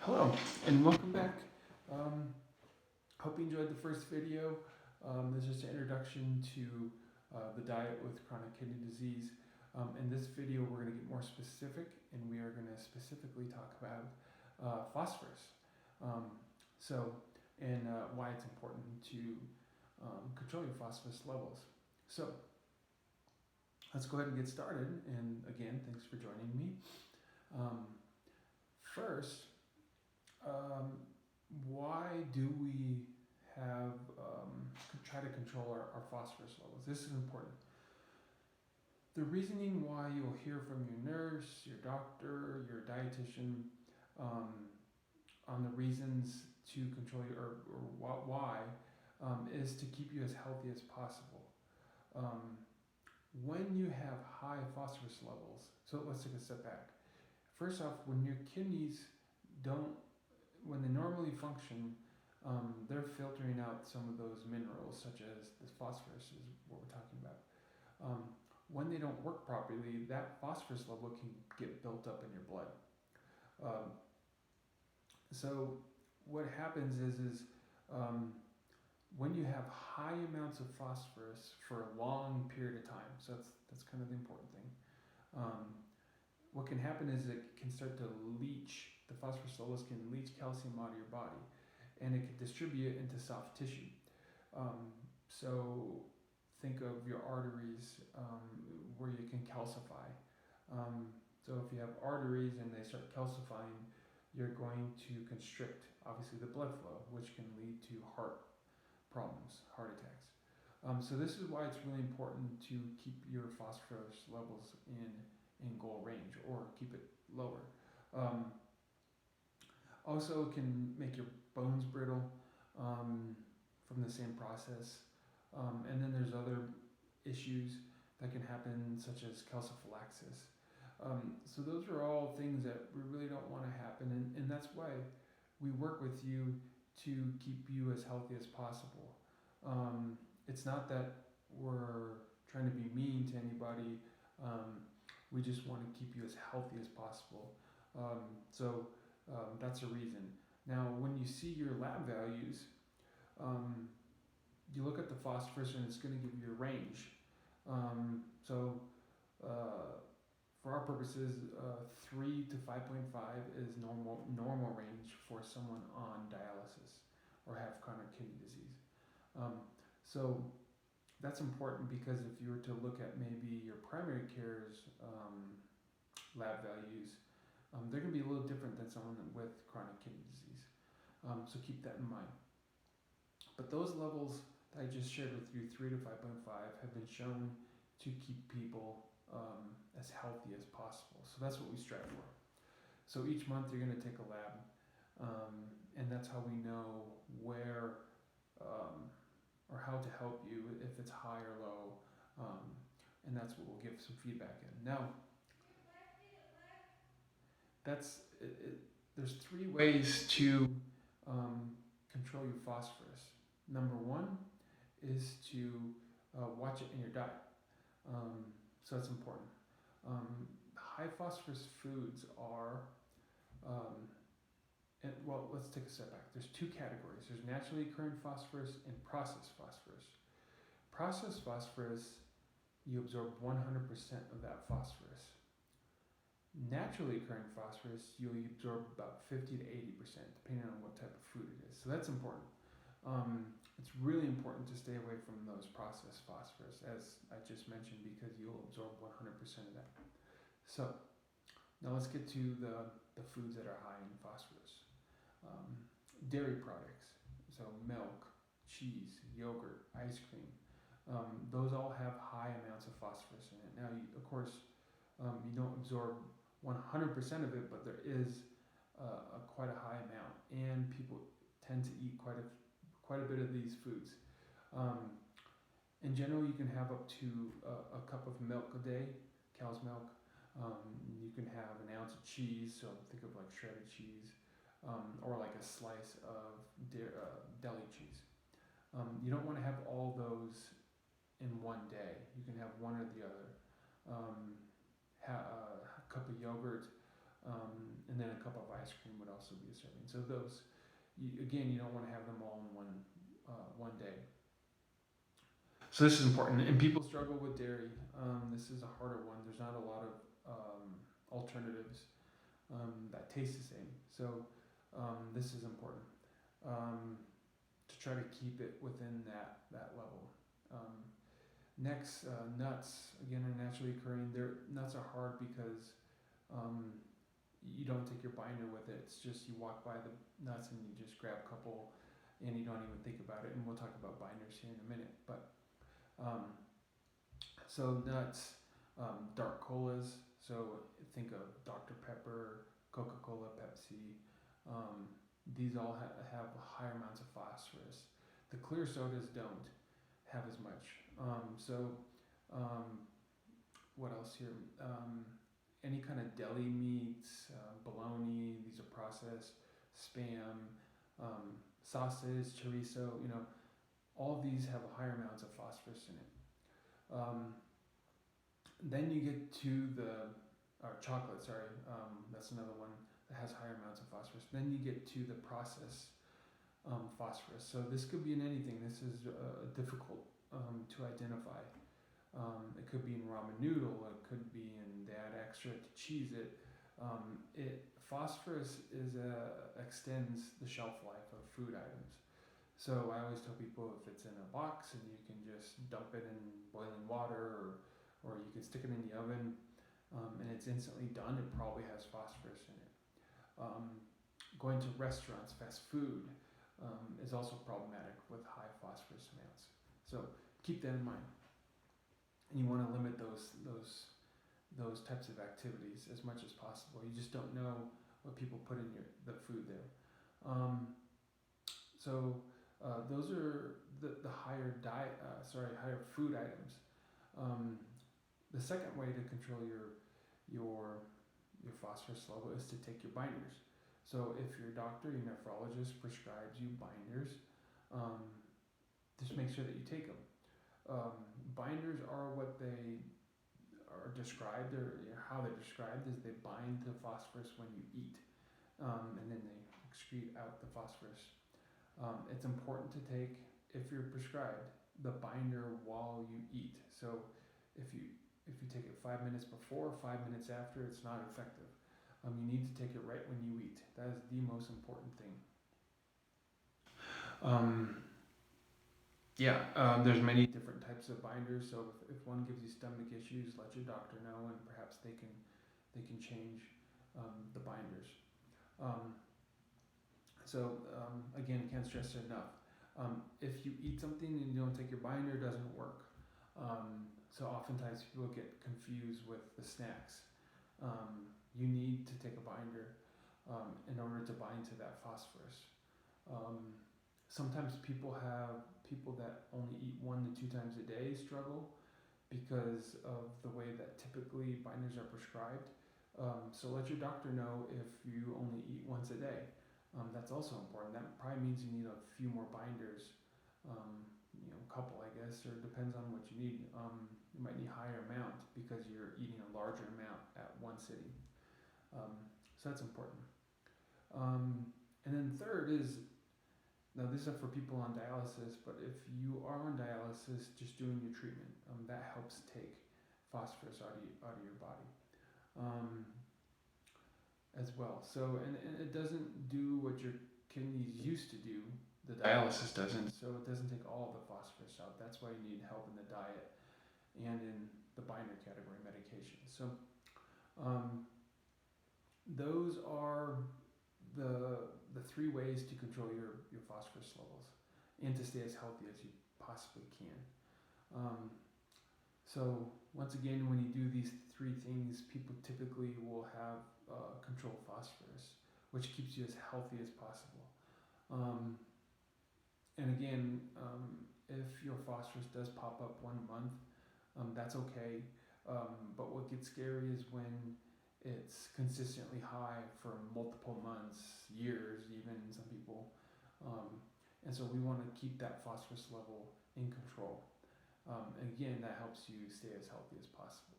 Hello and welcome back. Hope you enjoyed the first video. This is just an introduction to the diet with chronic kidney disease. In this video, we're going to get more specific, and we are going to specifically talk about phosphorus. And why it's important to control your phosphorus levels. So let's go ahead and get started. And again, thanks for joining me. First, why do we have try to control our phosphorus levels? This is important. The reasoning why you'll hear from your nurse, your doctor, your dietitian on the reasons to control your or why is to keep you as healthy as possible. When you have high phosphorus levels, so let's take a step back. First off, when your kidneys when they normally function, they're filtering out some of those minerals, such as this phosphorus is what we're talking about. When they don't work properly, that phosphorus level can get built up in your blood. So what happens is when you have high amounts of phosphorus for a long period of time, so that's kind of the important thing. What can happen is it can start to leach, the phosphorus levels can leach calcium out of your body, and it can distribute into soft tissue. So think of your arteries where you can calcify. So if you have arteries and they start calcifying, you're going to constrict, obviously, the blood flow, which can lead to heart problems, heart attacks. So this is why it's really important to keep your phosphorus levels in goal range or keep it lower. Also can make your bones brittle from the same process. And then there's other issues that can happen, such as calciphylaxis. So those are all things that we really don't want to happen, and that's why we work with you to keep you as healthy as possible. It's not that we're trying to be mean to anybody. We just want to keep you as healthy as possible. So that's a reason. Now, when you see your lab values, you look at the phosphorus and it's going to give you a range. So for our purposes, 3 to 5.5 is normal range for someone on dialysis or have chronic kidney disease. So that's important because if you were to look at maybe your primary care's lab values, they're going to be a little different than someone with chronic kidney disease. So keep that in mind. But those levels that I just shared with you, 3 to 5.5, have been shown to keep people as healthy as possible. So that's what we strive for. So each month you're going to take a lab, and that's how we know where or how to help you if it's high or low, and that's what we'll give some feedback in. Now, there's 3 ways to control your phosphorus. Number 1 is to watch it in your diet. So that's important. High phosphorus foods are, well, let's take a step back. There's 2 categories. There's naturally occurring phosphorus and processed phosphorus. Processed phosphorus, you absorb 100% of that phosphorus. Naturally occurring phosphorus, you'll absorb about 50 to 80%, depending on what type of food it is. So that's important. It's really important to stay away from those processed phosphorus, as I just mentioned, because you'll absorb 100% of that. So now let's get to the foods that are high in phosphorus. Dairy products, so milk, cheese, yogurt, ice cream, those all have high amounts of phosphorus in it. Now, of course, you don't absorb 100% of it, but there is quite a high amount, and people tend to eat quite a bit of these foods. In general, you can have up to a cup of milk a day, cow's milk. You can have an ounce of cheese, so think of like shredded cheese, or like a slice of deli cheese. You don't want to have all those in one day. You can have one or the other. A cup of yogurt, and and then a cup of ice cream would also be a serving. So those, again, you don't want to have them all in one day. So this is important, and people struggle with dairy. This is a harder one. There's not a lot of alternatives that taste the same. So this is important to try to keep it within that level. Next, nuts again are naturally occurring. Nuts are hard because you don't take your binder with it. It's just you walk by the nuts and you just grab a couple, and you don't even think about it. And we'll talk about binders here in a minute, but. So nuts, dark colas. So think of Dr. Pepper, Coca-Cola, Pepsi. These all have higher amounts of phosphorus. The clear sodas don't have as much. What else here? Any kind of deli meats, bologna. These are processed. Spam, sausage, chorizo. All of these have higher amounts of phosphorus in it. Then you get to chocolate, that's another one that has higher amounts of phosphorus. Then you get to the processed phosphorus. So this could be in anything. This is difficult to identify. It could be in ramen noodle, it could be in, they add extra to cheese it. Phosphorus extends the shelf life of food items. So I always tell people if it's in a box and you can just dump it in boiling water, or you can stick it in the oven and it's instantly done, it probably has phosphorus in it. Going to restaurants, fast food is also problematic with high phosphorus amounts. So keep that in mind. And you want to limit those types of activities as much as possible. You just don't know what people put in the food there. Those are the higher higher food items. The second way to control your phosphorus level is to take your binders. So if your doctor, your nephrologist prescribes you binders, just make sure that you take them. Binders are what they are described, or how they're described is they bind the phosphorus when you eat, and then they excrete out the phosphorus. It's important to take, if you're prescribed, the binder while you eat. So if you take it 5 minutes before, 5 minutes after, it's not effective. You need to take it right when you eat. That is the most important thing. There's many different types of binders. So if one gives you stomach issues, let your doctor know, and perhaps they can change the binders. Again, can't stress it enough. If you eat something and you don't take your binder, it doesn't work. So oftentimes people get confused with the snacks. You need to take a binder in order to bind to that phosphorus. Sometimes people that only eat 1 to 2 times a day struggle because of the way that typically binders are prescribed. So let your doctor know if you only eat once a day. That's also important. That probably means you need a few more binders, a couple, I guess, or it depends on what you need. You might need a higher amount because you're eating a larger amount at one sitting. So that's important. And then third is, now these are for people on dialysis, but if you are on dialysis, just doing your treatment, that helps take phosphorus out of your body. As well. So, and it doesn't do what your kidneys used to do. The dialysis doesn't. So it doesn't take all the phosphorus out. That's why you need help in the diet and in the binder category medications. So those are the 3 ways to control your phosphorus levels and to stay as healthy as you possibly can. So once again, when you do these 3 things, people typically will have controlled phosphorus, which keeps you as healthy as possible. And again, if your phosphorus does pop up 1 month, that's okay. But what gets scary is when it's consistently high for multiple months, years, even some people. And so we want to keep that phosphorus level in control. And again, that helps you stay as healthy as possible.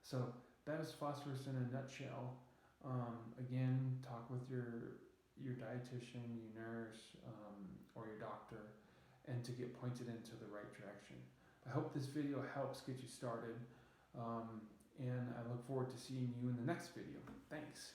So that is phosphorus in a nutshell. Again, talk with your dietitian, your nurse, or your doctor, and to get pointed into the right direction. I hope this video helps get you started, and I look forward to seeing you in the next video. Thanks.